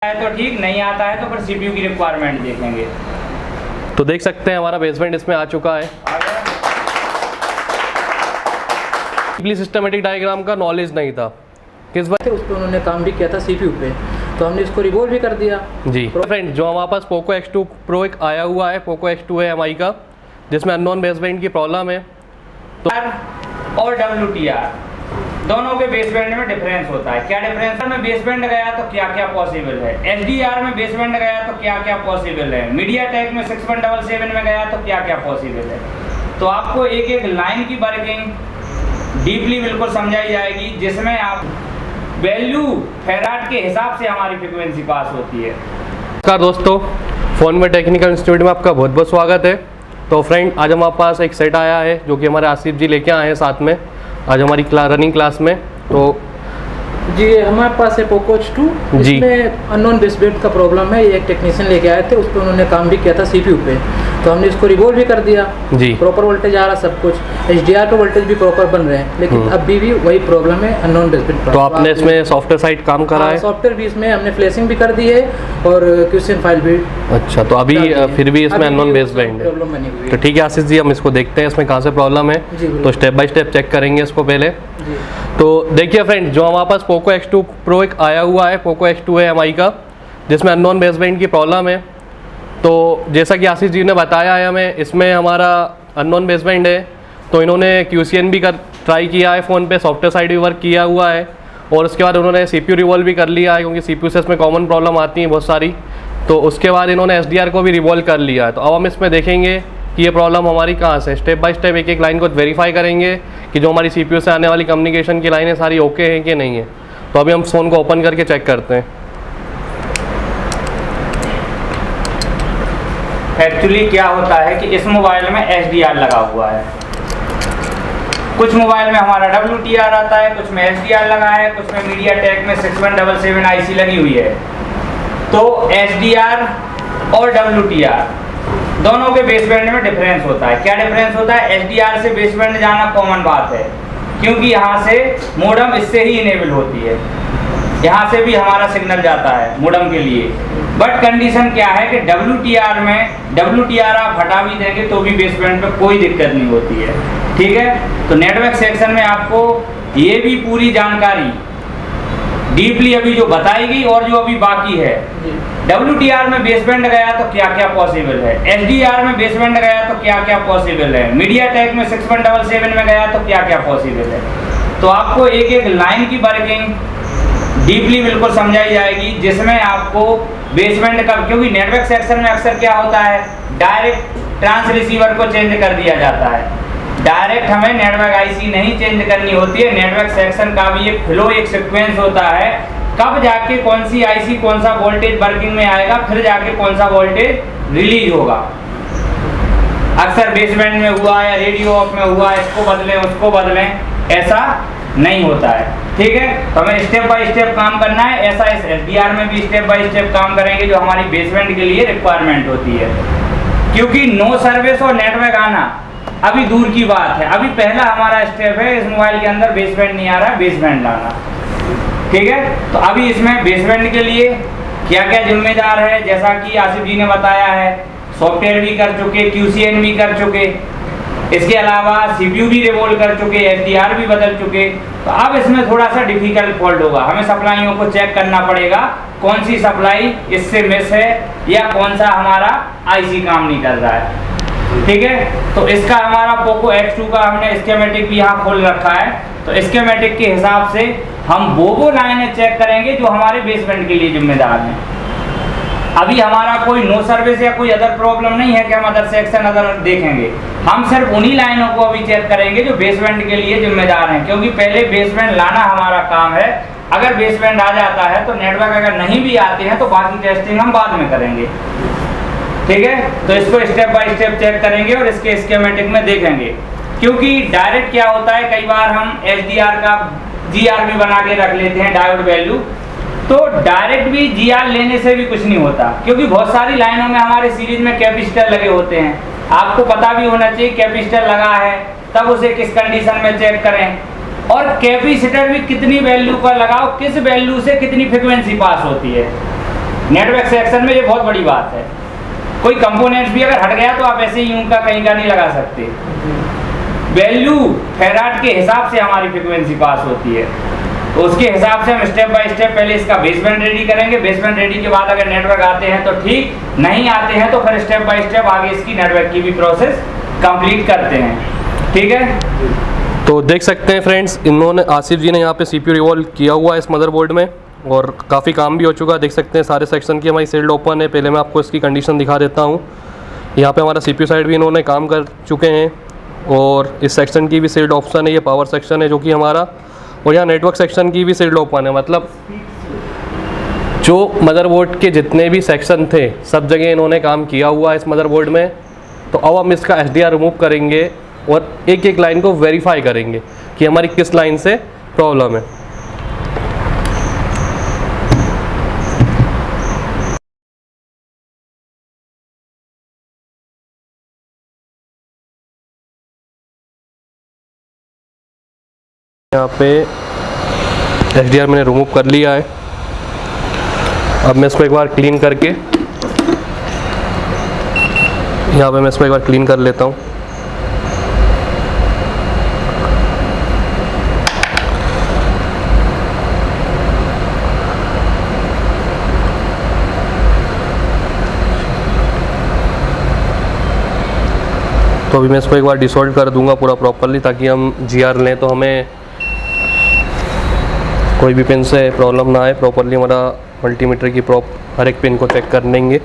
है तो ठीक, नहीं आता है तो फिर सीपीयू की रिक्वायरमेंट देखेंगे। तो देख सकते हैं हमारा बेसमेंट इसमें आ चुका है। सिस्टमेटिक डायग्राम का नॉलेज नहीं था, किस बात उस पर उन्होंने काम भी किया था सीपीयू पे, तो हमने इसको रिवॉल्व भी कर दिया। जी फ्रेंड, जो हमारे पास पोको X2 Pro एक आया हुआ है, पोको X2 है MI का, जिसमें अननोन बेसबैंड की प्रॉब्लम है। तो और WTR दोनों के बेसबैंड में डिफरेंस होता है। क्या डिफरेंस है? में बेसबैंड गया तो क्या क्या पॉसिबल है, SDR में बेसबैंड गया तो क्या क्या पॉसिबल है, मीडियाटेक में 6177 में गया तो क्या क्या पॉसिबल है। तो आपको एक एक लाइन की वर्किंग डीपली बिल्कुल समझाई जाएगी, जिसमें आप वैल्यू फेराड के हिसाब से हमारी फ्रीक्वेंसी पास होती है। नमस्कार दोस्तों, फोन में टेक्निकल इंस्टीट्यूट में आपका बहुत बहुत स्वागत है। तो फ्रेंड, आज हमारे पास एक सेट आया है जो कि हमारे आसिफ जी लेके आए हैं साथ में आज हमारी रनिंग क्लास में। तो जी हमारे पास है पोको X2, जिसमें अननोन बेसबैंड का प्रॉब्लम है। ये एक टेक्नीशियन लेके आए थे, उस पर उन्होंने काम भी किया था सीपीयू पे, तो हमने इसको रिवॉल्व भी कर दिया। जी प्रॉपर वोल्टेज आ रहा, सब कुछ SDR पे वोल्टेज भी प्रॉपर बन रहे हैं, लेकिन अभी भी वही प्रॉब्लम है, अननोन बेसबैंड। तो आपने इसमें सॉफ्टवेयर साइड काम करा है? सॉफ्टवेयर भी इसमें हमने फ्लैशिंग भी कर दी है और क्वेश्चन फाइल भी। अच्छा, तो अभी फिर भी इसमें अननोन बेसबैंड है। प्रॉब्लम बनी हुई है। तो ठीक है आशीष जी, हम इसको देखते हैं इसमें कहाँ से प्रॉब्लम है। तो स्टेप बाय स्टेप चेक करेंगे इसको पहले। तो देखिए फ्रेंड, जो हमारे पास पोको X2 Pro एक आया हुआ है, पोको X2 है MI का, जिसमें अननोन बेसबैंड की प्रॉब्लम है। तो जैसा कि आशीष जी ने बताया है हमें, इसमें हमारा अननोन बेसबैंड है। तो इन्होंने QCN भी ट्राई किया है फ़ोन पे, सॉफ्टवेयर साइड भी वर्क किया हुआ है, और उसके बाद उन्होंने CPU रिवॉल्व भी कर लिया है, क्योंकि CPU से इसमें कॉमन प्रॉब्लम आती हैं बहुत सारी। तो उसके बाद इन्होंने SDR को भी रिवॉल्व कर लिया है। तो अब हम इसमें देखेंगे कि ये प्रॉब्लम हमारी कहाँ से, स्टेप बाय स्टेप एक एक लाइन को वेरीफाई करेंगे कि जो हमारी CPU से आने वाली कम्युनिकेशन की लाइनें सारी ओके हैं कि नहीं है। तो अभी हम फ़ोन को ओपन करके चेक करते हैं। एक्चुअली क्या होता है कि इस मोबाइल में SDR लगा हुआ है, कुछ मोबाइल में हमारा WTR आता है, कुछ में SDR लगा है, कुछ में मीडियाटेक में 6177 IC लगी हुई है। तो SDR और WTR दोनों के बेसबैंड में डिफरेंस होता है। क्या डिफरेंस होता है? SDR से बेसबैंड जाना कॉमन बात है, क्योंकि यहाँ से मोडम इससे ही इनेबल होती है, यहाँ से भी हमारा सिग्नल जाता है मोडम के लिए। बट कंडीशन क्या है कि WTR आप हटा भी देंगे तो भी बेसबैंड पे कोई दिक्कत नहीं होती है। ठीक है, तो नेटवर्क सेक्शन में आपको ये भी पूरी जानकारी डीपली अभी जो बताएगी और जो अभी बाकी है। WTR में बेसबैंड गया तो क्या क्या पॉसिबल है, SDR में बेसबैंड गया तो क्या क्या पॉसिबल है, मीडियाटेक में 6177 में गया तो क्या क्या पॉसिबल है। तो आपको एक एक लाइन की वर्किंग डीपली बिल्कुल समझाई जाएगी, जिसमें आपको बेसबैंड का, क्योंकि नेटवर्क सेक्शन में अक्सर क्या होता है, डायरेक्ट ट्रांस रिसीवर को चेंज कर दिया जाता है। डायरेक्ट हमें नेटवर्क IC नहीं चेंज करनी होती है। नेटवर्क सेक्शन का भी एक फ्लो, एक सीक्वेंस होता है, कब जाके कौन सी IC कौन सा वोल्टेज वर्किंग में आएगा, फिर जाके कौन सा वोल्टेज रिलीज होगा। अक्सर बेसबैंड में हुआ या रेडियो ऑफ में हुआ, इसको बदलें उसको बदलें, ऐसा नहीं होता है। ठीक है, तो हमें स्टेप बाय स्टेप काम करना है। ऐसा इस SDR में भी स्टेप बाय स्टेप काम करेंगे जो हमारी बेसबैंड के लिए रिक्वायरमेंट होती है, क्योंकि नो सर्विस और नेटवर्क आना अभी दूर की बात है। अभी पहला हमारा स्टेप है, इस मोबाइल के अंदर बेसबैंड नहीं आ रहा, बेसबैंड लाना। ठीक है, तो अभी इसमें बेसबैंड के लिए क्या क्या जिम्मेदार है, जैसा कि आसिफ जी ने बताया है, सॉफ्टवेयर भी कर चुके, QCN भी कर चुके, इसके अलावा CPU भी रिवॉल्व कर चुके, SDR भी बदल चुके। तो अब इसमें थोड़ा सा डिफिकल्ट फॉल्ट होगा, हमें सप्लाइयों को चेक करना पड़ेगा कौन सी सप्लाई इससे मिस है या कौन सा हमारा IC काम नहीं कर रहा है। ठीक है, तो इसका हमारा पोको X2 का हमने स्कीमेटिक भी यहाँ खोल रखा है। तो स्कीमेटिक के हिसाब से हम वो लाइनें चेक करेंगे जो हमारे बेसबैंड के लिए जिम्मेदार हैं। अभी हमारा कोई नो सर्विस या कोई अदर प्रॉब्लम नहीं है कि हम अदर सेक्शन अदर देखेंगे, हम सिर्फ उन्हीं लाइनों को अभी चेक करेंगे जो बेसबैंड के लिए जिम्मेदार हैं, क्योंकि पहले बेसबैंड लाना हमारा काम है। अगर बेसबैंड आ जाता है तो नेटवर्क अगर नहीं भी आते हैं तो बाकी टेस्टिंग हम बाद में करेंगे। ठीक है, तो इसको स्टेप बाय स्टेप चेक करेंगे और इसके स्कीमेटिक में देखेंगे, क्योंकि डायरेक्ट क्या होता है, कई बार हम SDR का GR भी बना के रख लेते हैं, डायोड वैल्यू। तो डायरेक्ट भी GR लेने से भी कुछ नहीं होता, क्योंकि बहुत सारी लाइनों में हमारे सीरीज में कैपेसिटर लगे होते हैं। आपको पता भी होना चाहिए कैपेसिटर लगा है, तब उसे किस कंडीशन में चेक करें, और कैपेसिटर भी कितनी वैल्यू पर लगाओ, किस वैल्यू से कितनी फ्रिक्वेंसी पास होती है। नेटवर्क सेक्शन में ये बहुत बड़ी बात है। कोई कंपोनेंट्स भी अगर हट गया तो आप ऐसे ही यूं का कहीं का नहीं लगा सकते। वैल्यू फेराड के हिसाब से हमारी फ्रीक्वेंसी पास होती है, तो उसके हिसाब से हम स्टेप बाय स्टेप पहले इसका बेसबैंड रेडी करेंगे। बेसबैंड रेडी के बाद अगर नेटवर्क आते हैं तो ठीक, नहीं आते हैं तो फिर स्टेप बाय स्टेप आगे इसकी नेटवर्क की भी प्रोसेस कंप्लीट करते हैं। ठीक है, तो देख सकते हैं फ्रेंड्स, इन्होंने आसिफ जी ने यहाँ पे CPU रिवॉल्व किया हुआ है इस मदरबोर्ड में और काफ़ी काम भी हो चुका है। देख सकते हैं सारे सेक्शन की हमारी सील्ड ओपन है। पहले मैं आपको इसकी कंडीशन दिखा देता हूँ। यहाँ पे हमारा CPU साइड भी इन्होंने काम कर चुके हैं और इस सेक्शन की भी सील्ड ऑप्शन है। ये पावर सेक्शन है जो कि हमारा, और यहाँ नेटवर्क सेक्शन की भी सील्ड ओपन है। मतलब जो मदरबोर्ड के जितने भी सेक्शन थे सब जगह इन्होंने काम किया हुआ है इस मदरबोर्ड में। तो अब हम इसका SDR रिमूव करेंगे और एक एक लाइन को वेरीफाई करेंगे कि हमारी किस लाइन से प्रॉब्लम है। यहाँ पे SDR मैंने रिमूव कर लिया है। अब मैं इसको एक बार क्लीन करके, यहाँ पे मैं इसको एक बार क्लीन कर लेता हूँ। तो अभी मैं इसको एक बार डिसॉल्व कर दूंगा पूरा प्रॉपरली, ताकि हम GR लें तो हमें कोई भी पिन से प्रॉब्लम ना आए। प्रॉपरली हमारा मल्टीमीटर की हर एक पिन को चेक कर लेंगे।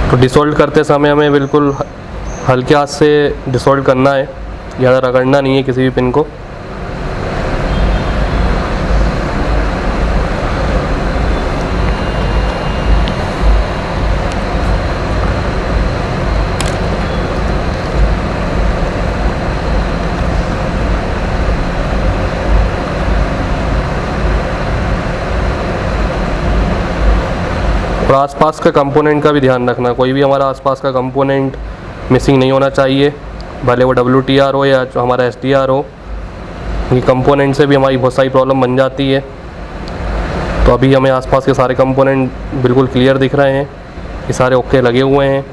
तो डिसॉल्व करते समय हमें बिल्कुल हल्के हाथ से डिसॉल्व करना है, ज़्यादा रगड़ना नहीं है किसी भी पिन को। और आसपास का कंपोनेंट का भी ध्यान रखना, कोई भी हमारा आसपास का कंपोनेंट मिसिंग नहीं होना चाहिए, भले वो WTR हो या जो हमारा SDR हो। ये कंपोनेंट से भी हमारी बहुत सारी प्रॉब्लम बन जाती है। तो अभी हमें आसपास के सारे कंपोनेंट बिल्कुल क्लियर दिख रहे हैं, ये सारे ओके लगे हुए हैं।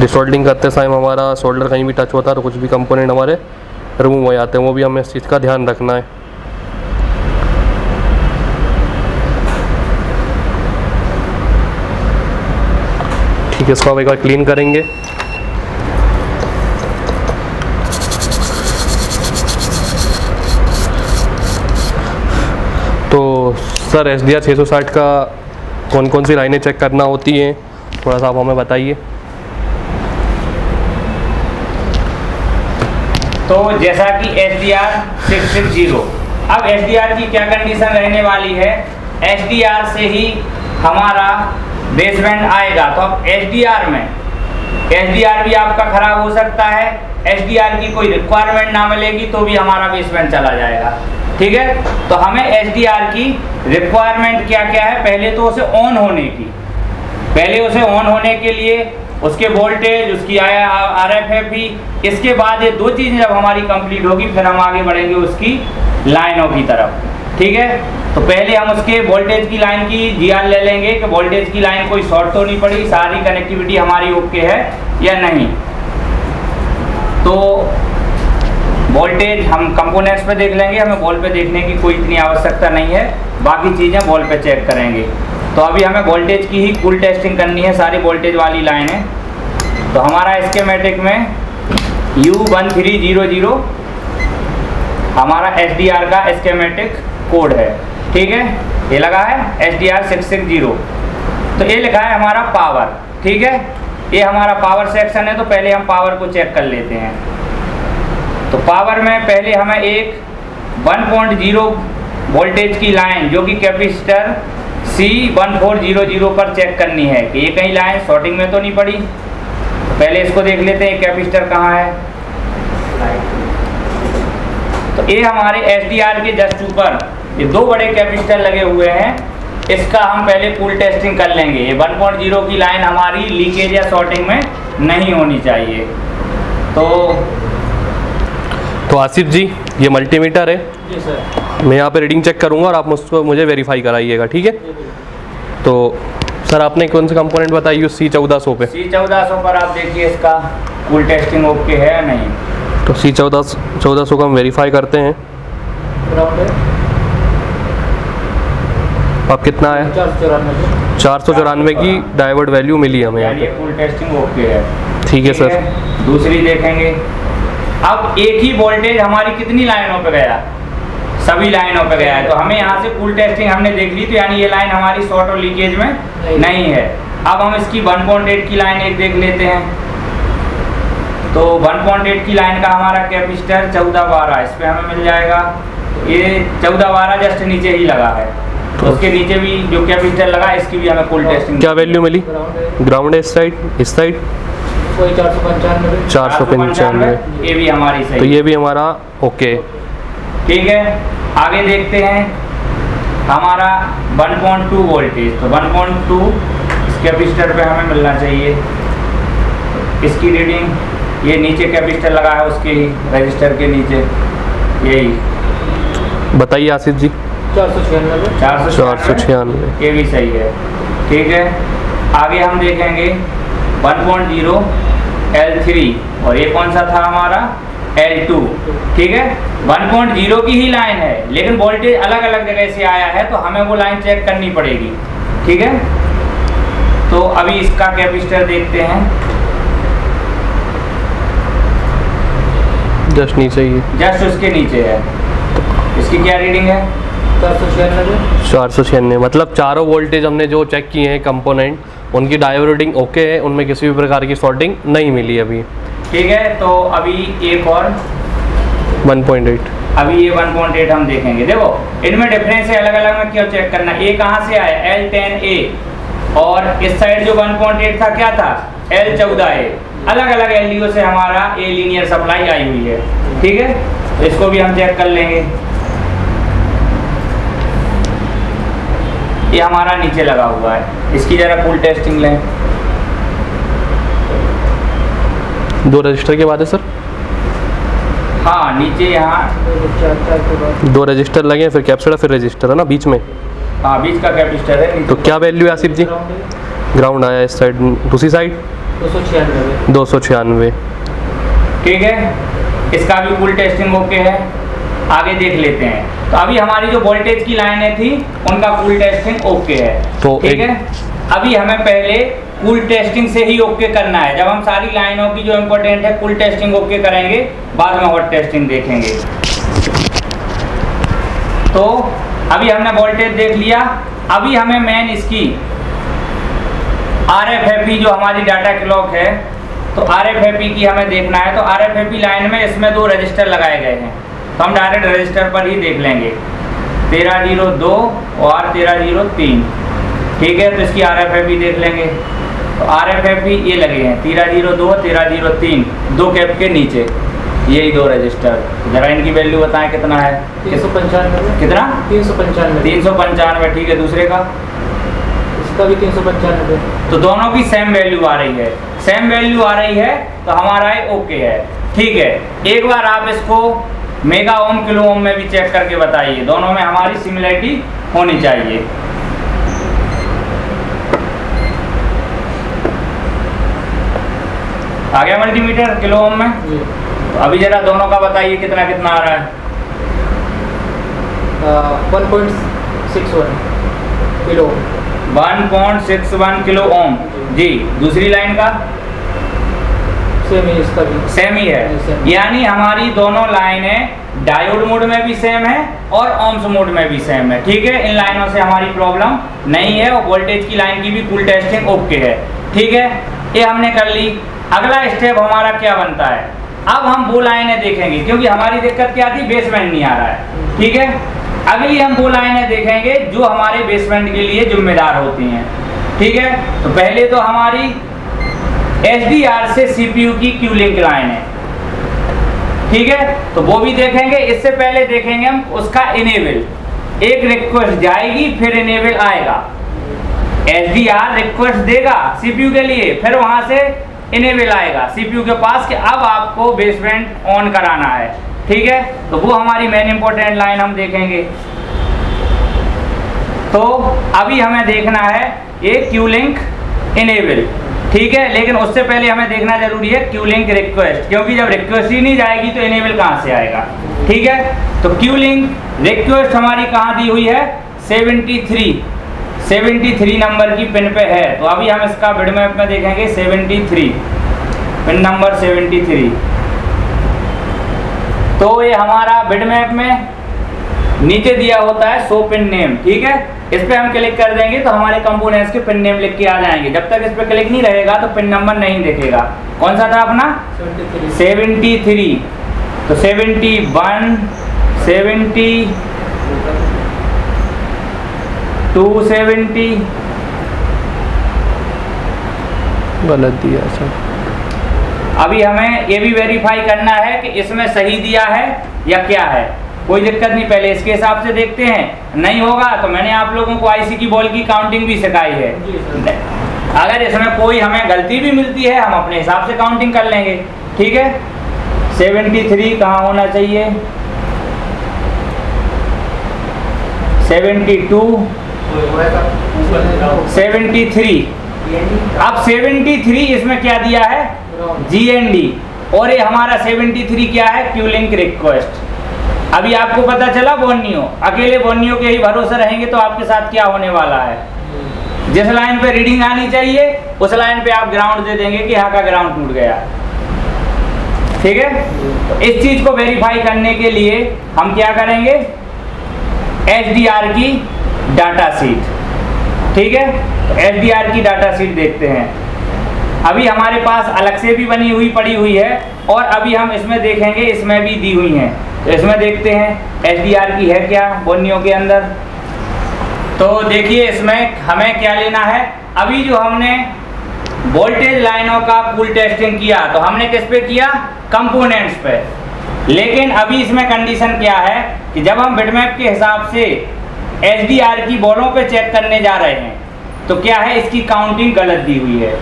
डिसोल्डिंग करते टाइम हमारा सोल्डर कहीं भी टच होता है तो कुछ भी कंपोनेंट हमारे रिमूव हो जाते हैं, वो भी हमें इस चीज़ का ध्यान रखना है। ठीक है, इसको अब एक बार क्लीन करेंगे। तो सर SDR 660 का कौन कौन सी लाइनें चेक करना होती हैं, थोड़ा सा आप हमें बताइए। तो जैसा कि SDR 660, अब SDR की क्या कंडीशन रहने वाली है, SDR से ही हमारा बेसबैंड आएगा। तो अब SDR में SDR भी आपका ख़राब हो सकता है, SDR की कोई रिक्वायरमेंट ना मिलेगी तो भी हमारा बेसबैंड चला जाएगा। ठीक है, तो हमें SDR की रिक्वायरमेंट क्या क्या है, पहले तो उसे ऑन होने की, पहले उसे ऑन होने के लिए उसके वोल्टेज, उसकी RFFE, इसके बाद ये दो चीज़ें जब हमारी कंप्लीट होगी फिर हम आगे बढ़ेंगे उसकी लाइनों की तरफ। ठीक है, तो पहले हम उसके वोल्टेज की लाइन की GR ले लेंगे कि वोल्टेज की लाइन कोई शॉर्ट तो नहीं पड़ी, सारी कनेक्टिविटी हमारी ओके है या नहीं। तो वोल्टेज हम कंपोनेंट्स पे देख लेंगे, हमें वॉल पे देखने की कोई इतनी आवश्यकता नहीं है, बाकी चीज़ें वॉल पे चेक करेंगे। तो अभी हमें वोल्टेज की ही कुल टेस्टिंग करनी है, सारी वोल्टेज वाली लाइन है। तो हमारा स्कीमेटिक में U1300 हमारा SDR का स्कीमेटिक कोड है। ठीक है, ये लगा है SDR 660। तो ये लिखा है हमारा पावर। ठीक है, ये हमारा पावर सेक्शन है, तो पहले हम पावर को चेक कर लेते हैं। तो पावर में पहले हमें एक 1.0 वोल्टेज की लाइन जो कि कैपेसिटर C1400 पर चेक करनी है कि ये कहीं लाइन शॉर्टिंग में तो नहीं पड़ी। तो पहले इसको देख लेते हैं कैपेसिटर कहाँ है। तो ये हमारे SDR के जस्ट ऊपर ये दो बड़े कैपेसिटर लगे हुए हैं, इसका हम पहले कूल टेस्टिंग कर लेंगे। ये 1.0 की लाइन हमारी लीकेज या शॉर्टिंग में नहीं होनी चाहिए। तो तो आसिफ जी ये मल्टीमीटर है, जी सर। मैं यहाँ पे रीडिंग चेक करूँगा और आप मुझे वेरीफाई कराइएगा, ठीक है। तो सर आपने कौन से कंपोनेंट बताई उस C1400 पे? C1400 पर आप देखिए इसका कूल टेस्टिंग ओके है या नहीं। तो C1400 को हम वेरीफाई करते हैं। ग्राउंड है अब कितना है? 494। 494 की डायोड वैल्यू मिली हमें यहाँ यानी पे। कूल टेस्टिंग ओके है। ठीक है सर। दूसरी देखेंगे, अब एक ही वोल्टेज हमारी कितनी लाइनों पे गया? सभी लाइनों पे गया है। तो हमें यहाँ से कूल टेस्टिंग हमने देख ली, तो यानी ये लाइन हमारी शॉर्ट और लीकेज में नहीं है। अब हम इसकी 1.8 की लाइन एक देख लेते हैं। तो 1.8 की लाइन का हमारा कैपेसिटर 1412 इस पे हमें मिल जाएगा। ये 1412 जस्ट नीचे ही लगा है, तो उसके नीचे भी जो कैपेसिटर लगा इसकी भी हमें कूल टेस्टिंग क्या वैल्यू मिली? ग्राउंड है ग्राउंड है इस साइड कोई 495। 495। ये भी हमारी सही। तो ये भी हमारा ओके। ठीक है, आगे देखते हैं हमारा 1.2 वोल्टेज। तो 1.2 इस कैपेसिटर पे हमें मिलना चाहिए। इसकी रीडिंग ये नीचे कैपेसिटर लगा है उसके ही रजिस्टर के नीचे, यही बताइए आसिफ जी। 496। 496 ये भी सही है। ठीक है, आगे हम देखेंगे 1.0 L3 और ये कौन सा था हमारा L2। ठीक है, 1.0 की ही लाइन है लेकिन वोल्टेज अलग अलग जगह से आया है, तो हमें वो लाइन चेक करनी पड़ेगी। ठीक है, तो अभी इसका कैपेसिटर देखते हैं। जस्ट नीचे ही है, जस्ट उसके नीचे है। इसकी क्या रीडिंग है? 496। 496। मतलब चारों वोल्टेज हमने जो चेक किए हैं कंपोनेंट, उनकी डायोड रीडिंग ओके है, उनमें किसी भी प्रकार की शॉर्टिंग नहीं मिली अभी। ठीक है, तो अभी एक और 1.8। अभी ये 1.8 हम देखेंगे। देखो इनमें डिफरेंस है, अलग अलग में क्यों चेक करना। ए कहाँ से आया? L10A, और इस साइड जो 1.8 था क्या था? L14A। अलग अलग एलडीओ से हमारा ए लीनियर सप्लाई आई हुई है। ठीक है, तो इसको भी हम चेक कर लेंगे। ये हमारा नीचे लगा हुआ है, इसकी जरा कूल टेस्टिंग लें। 2 रजिस्टर के बाद है सर? हाँ, नीचे यहाँ 2 रजिस्टर लगे हैं, फिर कैपेसिटर, फिर रजिस्टर है ना बीच में? हाँ, बीच का कैपेसिटर है। तो क्या वैल्यू है आसिफ जी? ग्राउंड आया इस साइड, दूसरी साइड 296। ठीक है, इसका भी कूल टेस्टिंग ओके है। आगे देख लेते हैं। तो अभी हमारी जो वोल्टेज की लाइनें थी उनका कूल टेस्टिंग ओके है। तो ठीक है, अभी हमें पहले कूल टेस्टिंग से ही ओके करना है। जब हम सारी लाइनों की जो इम्पोर्टेंट है कूल टेस्टिंग ओके करेंगे, बाद में हॉट टेस्टिंग देखेंगे। तो अभी हमने वोल्टेज देख लिया। अभी हमें मेन इसकी RFFE जो हमारी डाटा क्लॉक है, तो RFFE की हमें देखना है। तो RFFE लाइन में इसमें 2 रजिस्टर लगाए गए हैं, तो हम डायरेक्ट रजिस्टर पर ही देख लेंगे। 1302 और 1303। ठीक है, तो इसकी RFFE देख लेंगे। तो RFFE ये लगे हैं 1302 1303, 2 कैप के नीचे यही 2 रजिस्टर। जरा इनकी वैल्यू बताएं कितना है? 395। कितना? 395। 395। ठीक है, दूसरे का? इसका भी 395। तो दोनों की सेम वैल्यू आ रही है। सेम वैल्यू आ रही है तो हमारा ये ओके है। ठीक है, एक बार आप इसको मेगा ओम किलो ओम में भी चेक करके बताइए, दोनों में हमारी सिमिलरिटी होनी चाहिए। आ गया मल्टीमीटर किलो ओम में? तो अभी जरा दोनों का बताइए कितना कितना आ रहा है? 1.61 किलो। 1.61 किलो ओम जी। दूसरी लाइन का? सेम ही, इसका भी सेम ही है। यानी हमारी दोनों लाइनें डायोड मोड में भी सेम है और ओम्स मोड में भी सेम है। ठीक है, इन लाइनों से हमारी प्रॉब्लम नहीं है, और वोल्टेज की लाइन की भी कूल टेस्टिंग ओके है। ठीक है, ये हमने कर ली। अगला स्टेप हमारा क्या बनता है? अब हम वो लाइनें देखेंगे, क्योंकि हमारी दिक्कत क्या थी? बेसमेंट नहीं आ रहा है। ठीक है, अगली हम वो लाइनें देखेंगे जो हमारे बेसमेंट के लिए जिम्मेदार होती हैं। ठीक है, तो पहले तो हमारी SDR से CPU की क्यू लिंक लाइन है। ठीक है, तो वो भी देखेंगे। इससे पहले देखेंगे हम उसका इनेबल। एक रिक्वेस्ट जाएगी, फिर इनेबल आएगा। SDR रिक्वेस्ट देगा CPU के लिए, फिर वहां से इनेबल आएगा CPU के पास कि अब आपको बेसमेंट ऑन कराना है। ठीक है, तो वो हमारी मेन इंपॉर्टेंट लाइन हम देखेंगे। तो अभी हमें देखना है ये क्यू लिंक इनेबल, ठीक है, लेकिन उससे पहले हमें देखना जरूरी है क्यू लिंक रिक्वेस्ट, क्योंकि जब रिक्वेस्ट ही नहीं जाएगी तो इनेबल कहाँ से आएगा, ठीक है। तो क्यू लिंक रिक्वेस्ट हमारी कहाँ दी हुई है, 73 नंबर की पिन पे है। तो अभी हम इसका बिटमैप में देखेंगे 73 पिन नंबर 73। तो ये हमारा बिटमैप में नीचे दिया होता है शो पिन नेम, ठीक है, इस पे हम क्लिक कर देंगे तो हमारे कंपोनेंट्स के पिन नेम लिख के आ जाएंगे। जब तक इस पे क्लिक नहीं रहेगा तो पिन नंबर नहीं दिखेगा। कौन सा था अपना 73, तो 71, 70, 270 गलत दिया सर। अभी हमें ये भी वेरीफाई करना है कि इसमें सही दिया है या क्या है। कोई दिक्कत नहीं, पहले इसके हिसाब से देखते हैं, नहीं होगा तो मैंने आप लोगों को आईसी की बॉल की काउंटिंग भी सिखाई है। अगर इसमें कोई हमें गलती भी मिलती है हम अपने हिसाब से काउंटिंग कर लेंगे, ठीक है। 73 कहाँ होना चाहिए, 72, 73। अब 73 इसमें क्या दिया है, GND, और ये हमारा 73 क्या है, क्यू लिंक रिक्वेस्ट। अभी आपको पता चला बोर्नियो, अकेले बोर्नियो के ही भरोसे रहेंगे तो आपके साथ क्या होने वाला है। जिस लाइन पे रीडिंग आनी चाहिए उस लाइन पे आप ग्राउंड दे देंगे कि यहाँ का ग्राउंड टूट गया, ठीक है। तो इस चीज को वेरीफाई करने के लिए हम क्या करेंगे, HDR की डाटा शीट, ठीक है। तो HDR की डाटा शीट देखते हैं। अभी हमारे पास अलग से भी बनी हुई पड़ी हुई है और अभी हम इसमें देखेंगे, इसमें भी दी हुई हैं। तो इसमें देखते हैं HDR की है क्या बोर्नियो के अंदर। तो देखिए इसमें हमें क्या लेना है, अभी जो हमने वोल्टेज लाइनों का पूल टेस्टिंग किया तो हमने किस पे किया, कंपोनेंट्स पे। लेकिन अभी इसमें कंडीशन क्या है कि जब हम बिटमैप के हिसाब से HDR की बॉलों पे चेक करने जा रहे हैं तो क्या है, इसकी काउंटिंग गलत दी हुई है।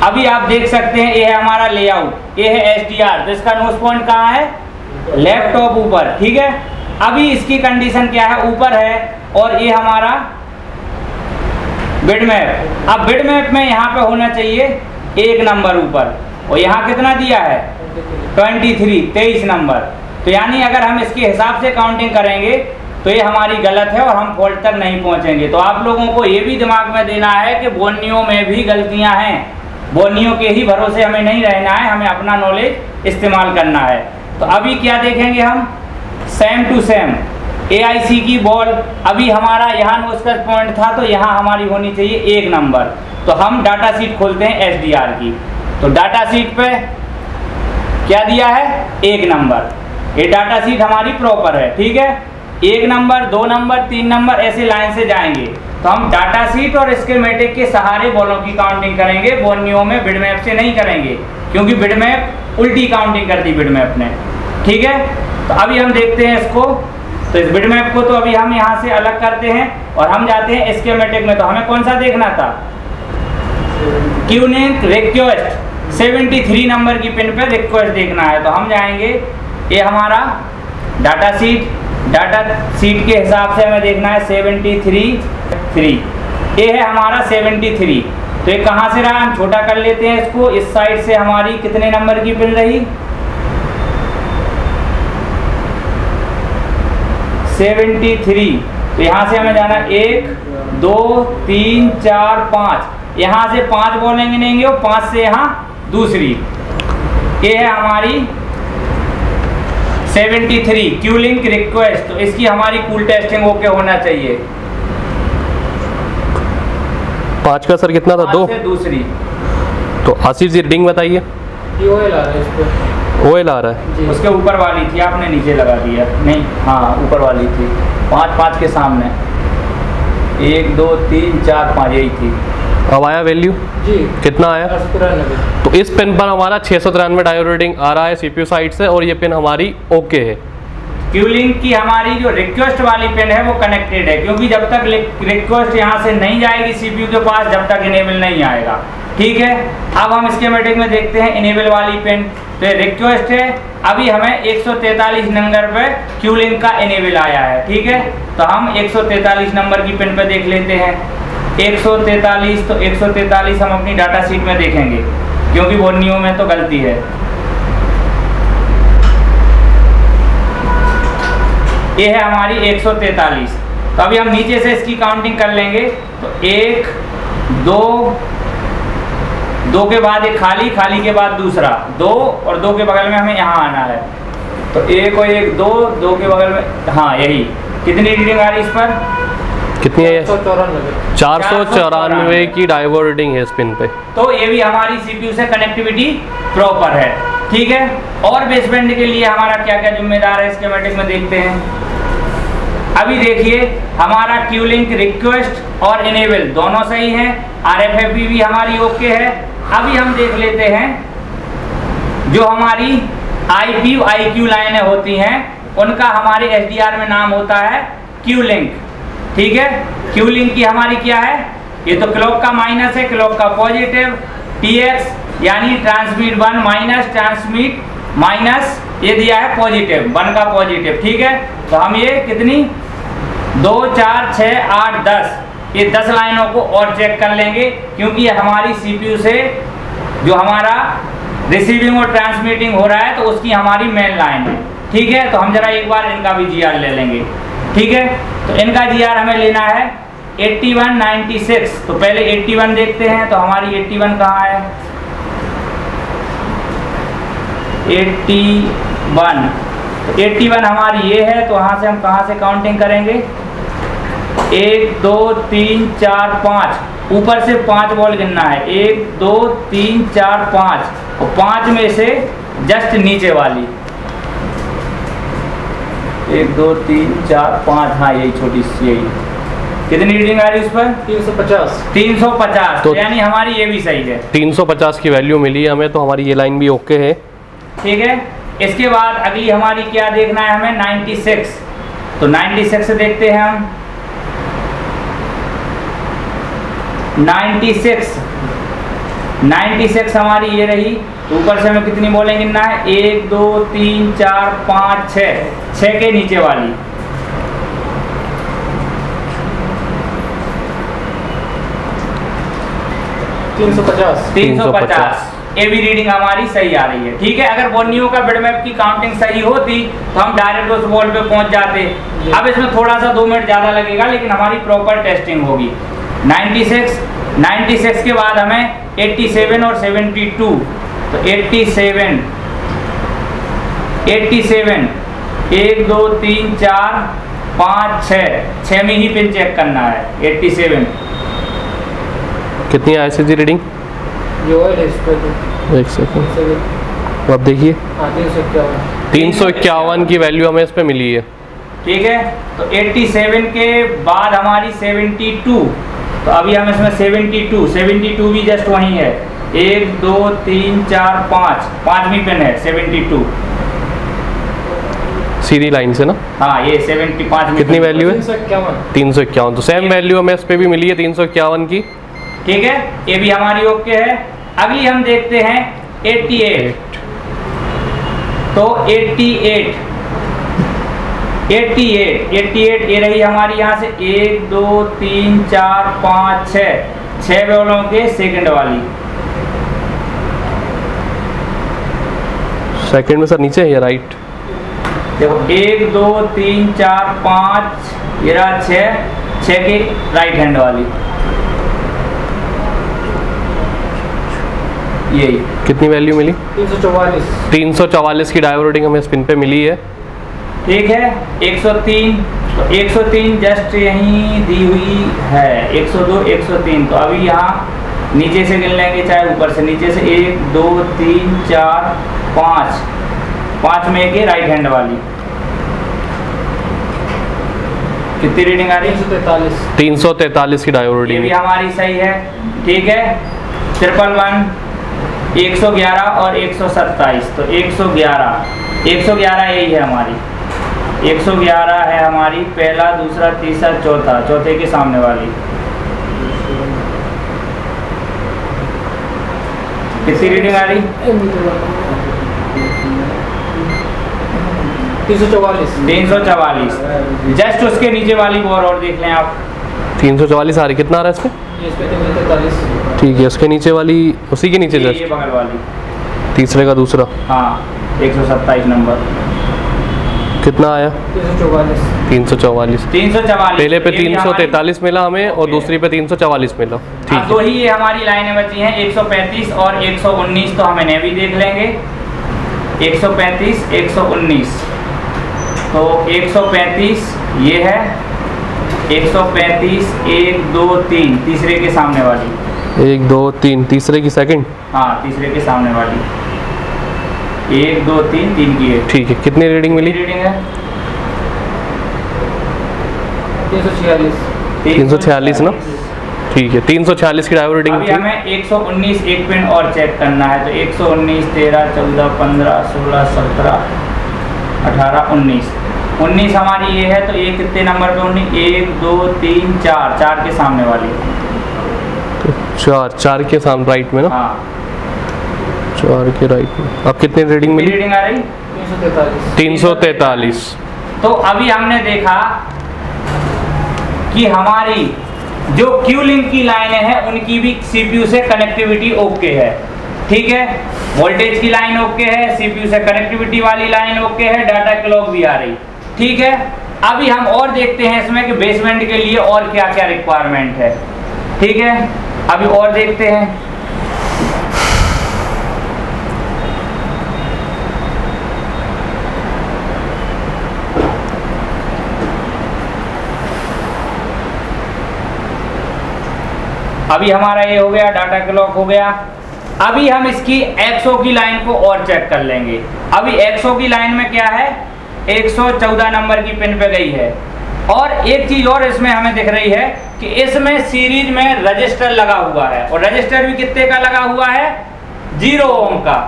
अभी आप देख सकते हैं ये है हमारा लेआउट, ये है HDR, तो इसका नोज पॉइंट कहाँ है, लैपटॉप ऊपर, ठीक है। अभी इसकी कंडीशन क्या है, ऊपर है, और ये हमारा बिटमैप। अब बिटमैप में यहाँ पे होना चाहिए 1 नंबर ऊपर, और यहाँ कितना दिया है 23 नंबर। तो यानी अगर हम इसके हिसाब से काउंटिंग करेंगे तो ये हमारी गलत है और हम फॉल्ट तक नहीं पहुँचेंगे। तो आप लोगों को ये भी दिमाग में देना है कि बोर्नियो में भी गलतियाँ हैं, बोर्नियो के ही भरोसे हमें नहीं रहना है, हमें अपना नॉलेज इस्तेमाल करना है। तो अभी क्या देखेंगे हम, सेम टू सेम AIC की बॉल। अभी हमारा यहाँ नोस्कर पॉइंट था तो यहाँ हमारी होनी चाहिए 1 नंबर। तो हम डाटा शीट खोलते हैं HDR की, तो डाटा शीट पे क्या दिया है, 1 नंबर। ये डाटा शीट हमारी प्रॉपर है, ठीक है। 1 नंबर, 2 नंबर, 3 नंबर, ऐसे लाइन से जाएंगे। तो हम डाटा शीट और स्कीमेटिक के सहारे बॉलों की काउंटिंग करेंगे, बोर्नियो में बिटमैप से नहीं करेंगे, क्योंकि बिटमैप उल्टी काउंटिंग कर दी बिटमैप ने, ठीक है। तो अभी हम देखते हैं इसको, तो इस बिटमैप को तो अभी हम यहाँ से अलग करते हैं और हम जाते हैं स्कीमेटिक में। तो हमें कौन सा देखना था, क्यू लिंक रिक्वेस्ट, 73 नंबर की पिन पे रिक्वेस्ट देखना है। तो हम जाएंगे, ये हमारा डाटा शीट के हिसाब से हमें देखना है 73, ये है हमारा 73। तो ये कहाँ से रहा, हम छोटा कर लेते हैं इसको। इस साइड से हमारी कितने नंबर की पिन रही, 73। तो यहाँ से हमें जाना 1, 2, 3, 4, 5, यहाँ से 5 बॉलें गिनेंगे और 5 से यहाँ दूसरी। ये है हमारी 73 क्यू लिंक रिक्वेस्ट। तो इसकी हमारी कूल टेस्टिंग ओके होना चाहिए। 5 का सर कितना था, 2 से दूसरी। तो आसिफ जी रीडिंग बताइए। OL आ रहा है इस पे, OL आ रहा है, उसके ऊपर वाली थी, आपने नीचे लगा दिया। नहीं, हाँ ऊपर वाली थी, 5 के सामने 1, 2, 3, 4, 5 यही थी। अब आया वैल्यू जी कितना आया, 93। तो इस पिन पर हमारा 693 डायोड रीडिंग आ रहा है CPU साइड से, और ये पिन हमारी ओके है। क्यू लिंक की हमारी जो रिक्वेस्ट वाली पिन है वो कनेक्टेड है, क्योंकि जब तक रिक्वेस्ट यहाँ से नहीं जाएगी CPU के पास, जब तक इनेबल नहीं आएगा। ठीक है। अब हम स्कीमेटिक में देखते हैं इनेबल वाली पिन, तो ये रिक्वेस्ट है, अभी हमें 143 नंबर पे क्यू लिंक का इनेबल आया है, ठीक है। तो हम 143 नंबर की पिन पे देख लेते हैं 143, तो 143 हम अपनी डाटा शीट में देखेंगे क्योंकि बोर्नियो में तो गलती है। ये है हमारी 143। तो अभी हम नीचे से इसकी काउंटिंग कर लेंगे, तो 1 2 2 के बाद एक खाली, खाली के बाद दूसरा 2 और 2 के बगल में हमें यहाँ आना है, तो 1 और 1 2, 2 के बगल में, हाँ यही। कितनी रीडिंग आ रही इस पर? कितनी है? 494 494 की डाइवर रीडिंग है इस पिन पे। तो ये भी हमारी सीपीयू से कनेक्टिविटी प्रॉपर है, ठीक है। और बेसबैंड के लिए हमारा क्या क्या जिम्मेदार है स्कीमेटिक में देखते हैं। अभी देखिए हमारा क्यू लिंक रिक्वेस्ट और इनेबल दोनों सही हैं, RFFP भी हमारी ओके है। अभी हम देख लेते हैं जो हमारी IP IQ लाइनें होती हैं उनका हमारे SDR में नाम होता है क्यू लिंक, ठीक है। क्यू लिंक की हमारी क्या है, ये तो क्लॉक का माइनस है, क्लॉक का पॉजिटिव, TX यानी ट्रांसमिट 1 माइनस ट्रांसमिट माइनस, ये दिया है पॉजिटिव 1 का पॉजिटिव, ठीक है। तो हम ये कितनी 2 4 6 8 10 ये 10 लाइनों को और चेक कर लेंगे क्योंकि हमारी सीपीयू से जो हमारा रिसीविंग और ट्रांसमिटिंग हो रहा है तो उसकी हमारी मेन लाइन है, ठीक है। तो हम जरा एक बार इनका भी GR ले लेंगे, ठीक है। तो इनका GR हमें लेना है 8196। तो पहले 81 देखते हैं, तो हमारी 81 कहाँ है? 81 हमारी ये है, तो वहाँ से हम कहाँ से काउंटिंग करेंगे? 1 2 3 4 5, ऊपर से 5 बॉल गिनना है, 1 2 3 4 5, और 5 में से जस्ट नीचे वाली 1 2 3 4 5, हाँ यही छोटी सी, यही। कितनी रीडिंग आ रही है उस पर? 350। तो यानी हमारी ये भी सही है, 350 की वैल्यू मिली हमें, तो हमारी ये लाइन भी ओके है, ठीक है। इसके बाद अगली हमारी क्या देखना है हमें? 96। तो 96 से देखते हैं हम 96 हमारी ये रही, तो ऊपर से हमें कितनी बॉलें गिनना है? 1 2 3 4 5 6 के नीचे वाली, $350। ये भी रीडिंग हमारी सही आ रही है, ठीक है। अगर बोर्नियो का बिटमैप की काउंटिंग सही होती तो हम डायरेक्ट उस बॉल पे पहुंच जाते। अब इसमें थोड़ा सा 2 मिनट ज़्यादा लगेगा, लेकिन हमारी प्रॉपर टेस्टिंग होगी। 96 के बाद हमें 87 और 72, तो 87 1 2 3 4 5 6 में ही पिन चेक करना है। 87 कितनी आई सी रीडिंग? जो है इस पर एक सेकंड, अब देखिए 351 की वैल्यू हमें इस पे मिली है, ठीक है। तो 87 के बाद हमारी 72, तो अभी हम इसमें 72 भी जस्ट वहीं है, 1 2 3 4 5, 5वीं पिन है 72, सीधी लाइन से ना? हाँ ये 75। कितनी वैल्यू है? 351। तो सेम वैल्यू हमें इस पे भी मिली है 351 की, ठीक है। ये भी हमारी ओके है। अगली हम देखते हैं 88। तो 88 ये रही हमारी यहाँ से 1 2 3 4 5 6 बॉलों के सेकंड वाली। सेकंड में सर नीचे है या राइट? देखो 1 2 3 4 5 ये रहा 6 के राइट हैंड वाली, यही। कितनी वैल्यू मिली? 344 की डाइवर्टिंग हमें स्पिन पे मिली है, ठीक है। 103, तो 103 जस्ट यहीं दी हुई है, 102 103। तो अभी यहाँ नीचे से गिन लेंगे, चाहे ऊपर से, नीचे से 1 2 3 4 5 में के राइट हैंड वाली। कितनी रीडिंग आ रही है? 343 की ये डाइवर्टिंग भी हमारी सही है, ठीक है। 111 111 और 127, तो 111 यही है हमारी, 111 है हमारी, पहला दूसरा तीसरा चौथे के सामने वाली। कितनी रीडिंग आ रही? 344। जस्ट उसके नीचे वाली बोर और देख लें आप। 344 आ रही, कितना आ रहा है इसमें? इसमें 343। ठीक है, उसके नीचे वाली, उसी के नीचे ये जस्ट बगल वाली, तीसरे का दूसरा हाँ 127 नंबर। कितना आया? 344। 344। पहले पे 343 मिला हमें और दूसरी पे 344 मिला। ठीक अब तो ही ये हमारी लाइनें बची हैं 135 और 119, तो हम इन्हें भी देख लेंगे। 135 119, तो 135 ये है, 135 1 2 3 तीसरे के सामने वाली, 1 2 3 तीसरे की सेकंड, हाँ तीसरे के सामने वाली, 1 2 3 3 की है। ठीक है, कितनी रीडिंग मिली? रीडिंग है 346 ना? ठीक है, 346 की डायोड रीडिंग अभी थी। हमें 119 एक पिन और चेक करना है, तो 119 13 14 15 16 17 18 19 हमारी ये है, तो ये कितने नंबर पे होनी? 1 2 3 4 4 के सामने वाली, तो 4 के सामने राइट में ना? हाँ 4 के राइट में। अब कितनी रीडिंग मिली? रीडिंग आ रही 343। तो अभी हमने देखा कि हमारी जो क्यू लिंक की लाइनें हैं उनकी भी सीपीयू से कनेक्टिविटी ओके है, ठीक है। वोल्टेज की लाइन ओके है, सीपीयू से कनेक्टिविटी वाली लाइन ओके है, डाटा क्लॉक भी आ रही, ठीक है। अभी हम और देखते हैं इसमें कि बेसमेंट के लिए और क्या क्या रिक्वायरमेंट है, ठीक है। अभी और देखते हैं। अभी हमारा ये हो गया, डाटा क्लॉक हो गया। अभी हम इसकी एक्सओ की लाइन को और चेक कर लेंगे। अभी एक्सओ की लाइन में क्या है, 114 नंबर की पिन पे गई है। और एक चीज और इसमें हमें दिख रही है कि इसमें सीरीज में रजिस्टर लगा हुआ है, और रजिस्टर भी कितने का लगा हुआ है? 0 ओम का।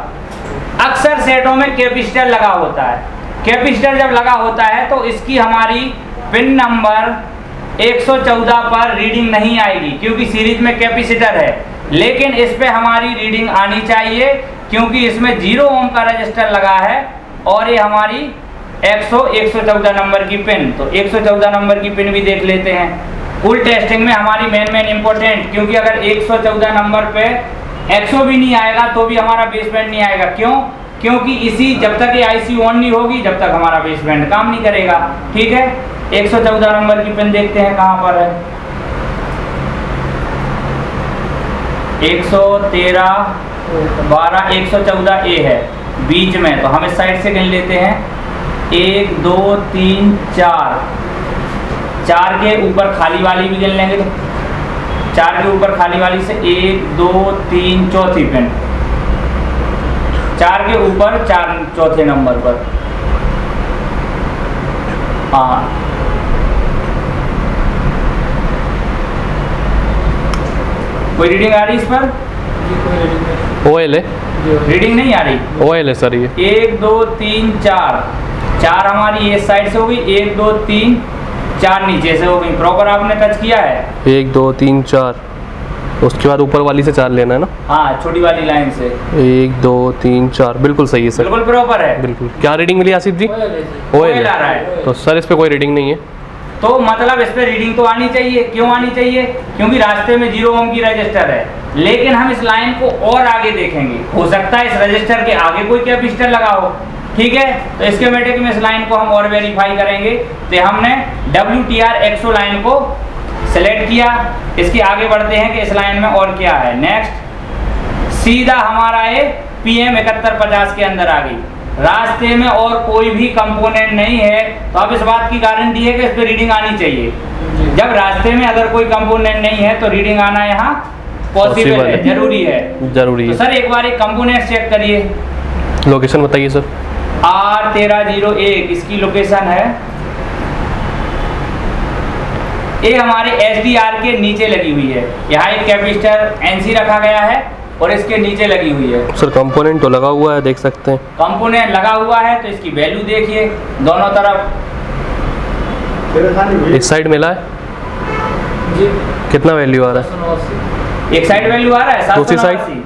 अक्सर सेटों में कैपेसिटर लगा होता है। कैपेसिटर जब लगा होता है तो इसकी हमारी पिन नंबर 114 पर रीडिंग नहीं आएगी, क्योंकि सीरीज में कैपेसिटर है। लेकिन इस पे हमारी रीडिंग आनी चाहिए, क्योंकि इसमें 0 ओम का रजिस्टर लगा है, और ये हमारी 114 नंबर की पिन। तो 114 नंबर की पिन भी देख लेते हैं। फुल टेस्टिंग में हमारी मेन इंपॉर्टेंट, क्योंकि अगर 114 नंबर पे एक्सओ भी नहीं आएगा तो भी हमारा बेसबैंड नहीं आएगा। क्यों? क्योंकि इसी जब तक ये आईसी ऑन नहीं होगी तब तक हमारा बेसबैंड काम नहीं करेगा, ठीक है। 114 नंबर की पिन देखते हैं कहाँ पर है। 113 12 114 ए है बीच में, तो हम इस साइड से गिन लेते हैं। 1 2 3 4 4 के ऊपर खाली वाली भी गिन लेंगे, तो 4 के ऊपर खाली वाली से 1 2 3 चौथी पिन, 4 के ऊपर 4 चौथे नंबर पर, हाँ। कोई रीडिंग आ रही इस पर? ओएल है, रीडिंग नहीं आ रही। ओएल है सर ये। 1 2 3 4 4 हमारी इस साइड से हो गई, 1 2 3 4 नीचे से हो गई। प्रॉपर आपने टच किया है? 1 2 3 4, उसके बाद ऊपर वाली से 4 लेना है ना? हाँ, छोटी वाली लाइन से 1 2 3 4, बिल्कुल सही है सर, बिल्कुल प्रॉपर है। बिल्कुल। क्या रीडिंग मिली आसिफ जी? ओएल आ रहा है। तो सर इस पे कोई रीडिंग नहीं है, तो मतलब इस पे रीडिंग तो आनी चाहिए। क्यों आनी चाहिए? क्योंकि रास्ते में 0 ओम की रजिस्टर है। लेकिन हम इस लाइन को और आगे देखेंगे, हो सकता है इस रजिस्टर के आगे कोई कैपेसिटर लगा हो, ठीक है। तो स्कीमेटिक में इस लाइन को हम और वेरीफाई करेंगे। तो हमने WTR एक्सो लाइन को सेलेक्ट किया। इसके आगे बढ़ते हैं कि इस लाइन में और क्या है। नेक्स्ट सीधा हमारा ये PM 7150 के अंदर आ गई। रास्ते में और कोई भी कंपोनेंट नहीं है, तो अब इस बात की गारंटी है कि इस पे रीडिंग आनी चाहिए। जब रास्ते में अगर कोई कंपोनेंट नहीं है तो रीडिंग आना यहाँ पॉसिबल है, जरूरी है। जरूरी तो है। सर एक बार एक कंपोनेंट चेक करिए। लोकेशन बताइए सर। R1301 इसकी लोकेशन है। ये हमारे SDR के नीचे लगी हुई है। यहाँ एक कैपेसिटर NC रखा गया है और इसके नीचे लगी हुई है। सर कंपोनेंट तो लगा हुआ है, देख सकते हैं। कंपोनेंट लगा हुआ है तो इसकी वैल्यू देखिए दोनों तरफ। इस साइड मिला है जी, कितना वैल्यू आ रहा है? 789। एक साइड वैल्यू आ रहा है दूसरी 789,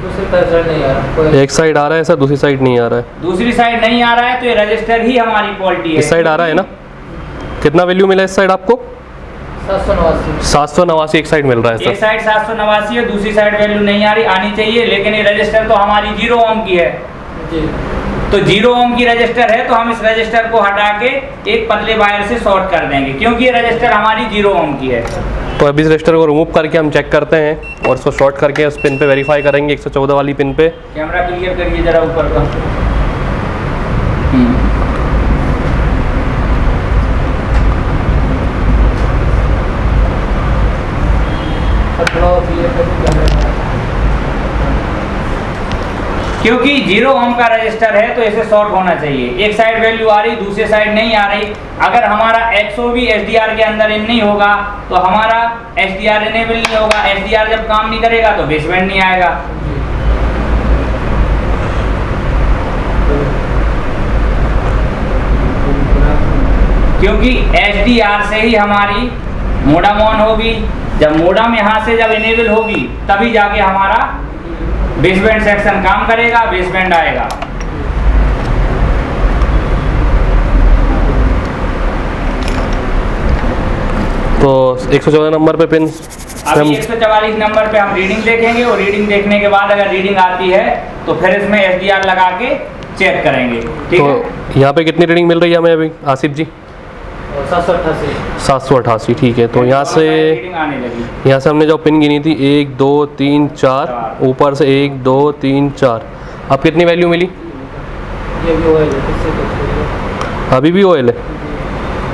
दूसरी साइड नहीं आ रहा, एक साइड आ रहा है सर, दूसरी साइड नहीं आ रहा है। दूसरी साइड नहीं आ रहा है तो ये रजिस्टर ही हमारी फॉल्टी है। इस साइड आ रहा है ना? कितना वैल्यू मिला इस साइड आपको? 789 एक साइड मिल रहा है एक सर। साइड 789 है, दूसरी साइड वैल्यू नहीं आ रही, आनी चाहिए, लेकिन ये रजिस्टर तो हमारी 0 ओम की है। जी। तो 0 ओम की रजिस्टर है, तो हम इस रजिस्टर को हटा के एक पतले वायर से शॉर्ट कर देंगे, क्योंकि ये रजिस्टर हमारी 0 ओम की है। तो अभी इस रजिस्टर को रिमूव करके हम चेक करते हैं और इसको शॉर्ट करके उस पिन पे वेरीफाई करेंगे, 114 वाली पिन पे। कैमरा क्लियर करिए जरा ऊपर का। क्योंकि 0 ओम का रजिस्टर है तो इसे शॉर्ट होना चाहिए। एक साइड वैल्यू आ रही, दूसरी साइड नहीं आ रही। अगर हमारा XO भी SDR के अंदर इन नहीं होगा तो हमारा SDR इनेबल नहीं होगा। SDR जब काम नहीं करेगा तो बेसबैंड नहीं आएगा। क्योंकि SDR से ही हमारी मोडम ऑन होगी। जब मोडम यहाँ से जब इनेबल होगी तभी जाके हमारा बेसबैंड सेक्शन काम करेगा, बेसबैंड आएगा। तो 114 नंबर पे पिन, अभी 144 नंबर पे हम रीडिंग देखेंगे और रीडिंग देखने के बाद अगर रीडिंग आती है तो फिर इसमें SDR लगा के चेक करेंगे। ठीक तो है। यहाँ पे कितनी रीडिंग मिल रही है हमें अभी आसिफ जी? 788। ठीक है। तो यहाँ से रीडिंग आने लगी। यहाँ से हमने जो पिन गिनी थी 1 2 3 4, ऊपर से 1 2 3 4, अब कितनी वैल्यू मिली? ये भी ऑयल है, अभी भी ऑयल है।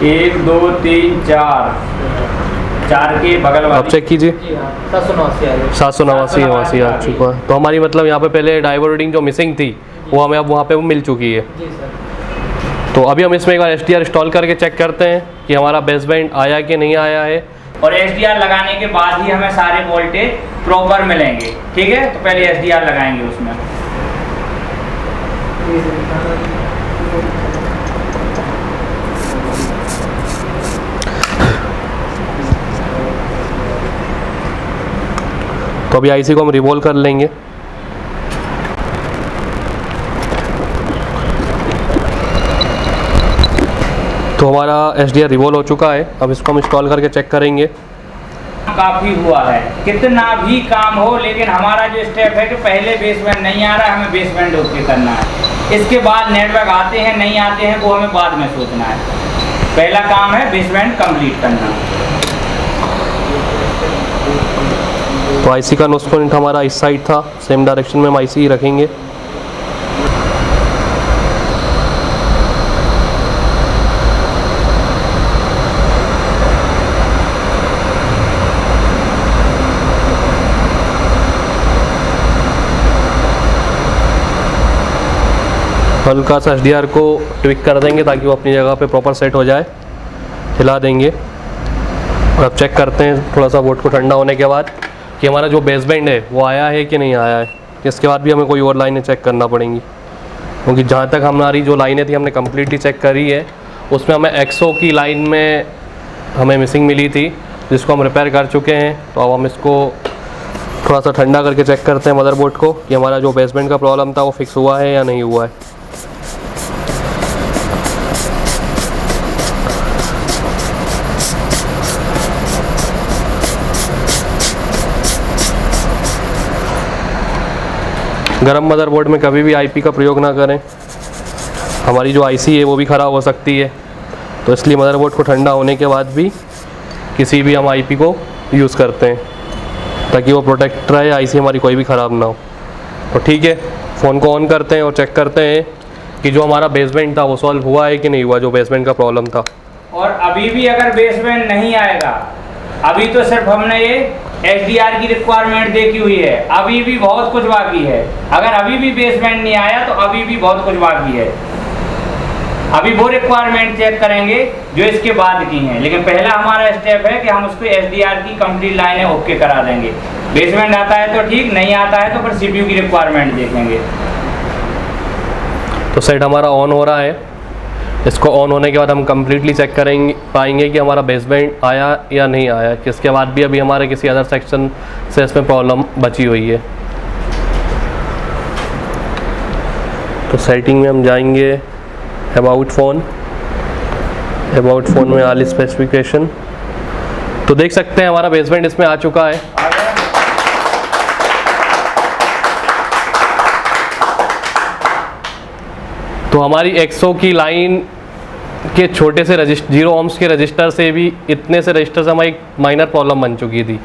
1 2 3 4 4 के बगल आप वाली। चेक कीजिए। 789 789 आ चुका है। तो हमारी मतलब यहाँ पे पहले डाइवर रीडिंग जो मिसिंग थी वो हमें अब वहाँ पे वो मिल चुकी है। जी सर। तो अभी हम इसमें एक बार SDR इंस्टॉल करके चेक करते हैं कि हमारा बेसबैंड आया कि नहीं आया है। और SDR लगाने के बाद ही हमें सारे वोल्टेज प्रॉपर मिलेंगे। ठीक है। तो पहले SDR लगाएंगे उसमें। तो अभी IC को हम रिवॉल्व कर लेंगे। तो हमारा SDR रिवॉल्व हो चुका है। अब इसको हम इंस्टॉल करके चेक करेंगे। काफ़ी हुआ है, कितना भी काम हो, लेकिन हमारा जो स्टेप है कि पहले बेसबैंड नहीं आ रहा है, हमें बेसबैंड ओके करना है। इसके बाद नेटवर्क आते हैं नहीं आते हैं वो हमें बाद में सोचना है। पहला काम है बेसबैंड कंप्लीट करना। तो IC का नोस पॉइंट हमारा इस साइड था, सेम डायरेक्शन में हम IC ही रखेंगे। हल्का सा SDR को ट्विक कर देंगे ताकि वो अपनी जगह पे प्रॉपर सेट हो जाए। हिला देंगे और अब चेक करते हैं थोड़ा सा बोर्ड को ठंडा होने के बाद कि हमारा जो बेसबैंड है वो आया है कि नहीं आया है। इसके बाद भी हमें कोई और लाइनें चेक करना पड़ेंगी, क्योंकि जहाँ तक हमारी जो लाइनें थी हमने कम्प्लीटली चेक करी है। उसमें हमें XO की लाइन में हमें मिसिंग मिली थी, जिसको हम रिपेयर कर चुके हैं। तो अब हम इसको थोड़ा सा ठंडा करके चेक करते हैं मदरबोर्ड को कि हमारा जो बेसबैंड का प्रॉब्लम था वो फिक्स हुआ है या नहीं हुआ है। गरम मदरबोर्ड में कभी भी IP का प्रयोग ना करें, हमारी जो IC है वो भी ख़राब हो सकती है। तो इसलिए मदरबोर्ड को ठंडा होने के बाद भी किसी भी हम IP को यूज़ करते हैं ताकि वो प्रोटेक्ट रहे, IC हमारी कोई भी ख़राब ना हो। तो ठीक है, फ़ोन को ऑन करते हैं और चेक करते हैं कि जो हमारा बेसबैंड था वो सॉल्व हुआ है कि नहीं हुआ, जो बेसबैंड का प्रॉब्लम था। और अभी भी अगर बेसबैंड नहीं आएगा, अभी तो सिर्फ हमने ये SDR की रिक्वायरमेंट देखी हुई है, अभी भी बहुत कुछ बाकी है। अगर अभी भी बेसबैंड नहीं आया तो अभी भी बहुत कुछ बाकी है। अभी वो रिक्वायरमेंट चेक करेंगे जो इसके बाद की हैं, लेकिन पहला हमारा स्टेप है कि हम उसको SDR की कंप्लीट लाइनें ओके करा देंगे। बेसबैंड आता है तो ठीक, नहीं आता है तो फिर CPU की रिक्वायरमेंट देखेंगे। तो सेट हमारा ऑन हो रहा है। इसको ऑन होने के बाद हम कम्प्लीटली चेक करेंगे पाएंगे कि हमारा बेसबैंड आया या नहीं आया। इसके बाद भी अभी हमारे किसी अदर सेक्शन से इसमें प्रॉब्लम बची हुई है। सेटिंग में हम जाएंगे अबाउट फ़ोन में ऑल स्पेसिफिकेशन। तो देख सकते हैं हमारा बेसबैंड इसमें आ चुका है। तो हमारी एक्सो की लाइन के छोटे से 0 ohms के रजिस्टर से भी इतने से रजिस्टर से हमारी एक माइनर प्रॉब्लम बन चुकी थी।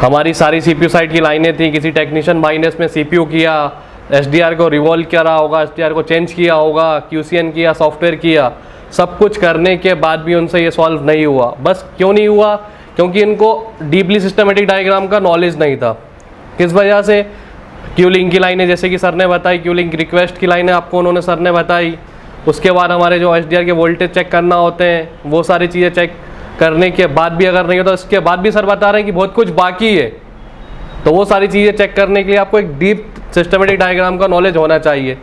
हमारी सारी CPU साइड की लाइनें थी, किसी टेक्नीशियन भाई ने इसमें CPU किया, SDR को रिवॉल्व करा होगा, SDR को चेंज किया होगा, QCN किया, सॉफ्टवेयर किया, सब कुछ करने के बाद भी उनसे ये सॉल्व नहीं हुआ। बस क्यों नहीं हुआ? क्योंकि इनको डीपली सिस्टमेटिक डायग्राम का नॉलेज नहीं था। किस वजह से? क्यूलिंग की लाइनें जैसे कि सर ने बताई, क्यूलिंग रिक्वेस्ट की लाइनें आपको उन्होंने सर ने बताई। उसके बाद हमारे जो SDR के वोल्टेज चेक करना होते हैं, वो सारी चीज़ें चेक करने के बाद भी अगर नहीं होता, इसके बाद भी सर बता रहे हैं कि बहुत कुछ बाकी है। तो वो सारी चीज़ें चेक करने के लिए आपको एक डीप सिस्टमेटिक डायग्राम का नॉलेज होना चाहिए।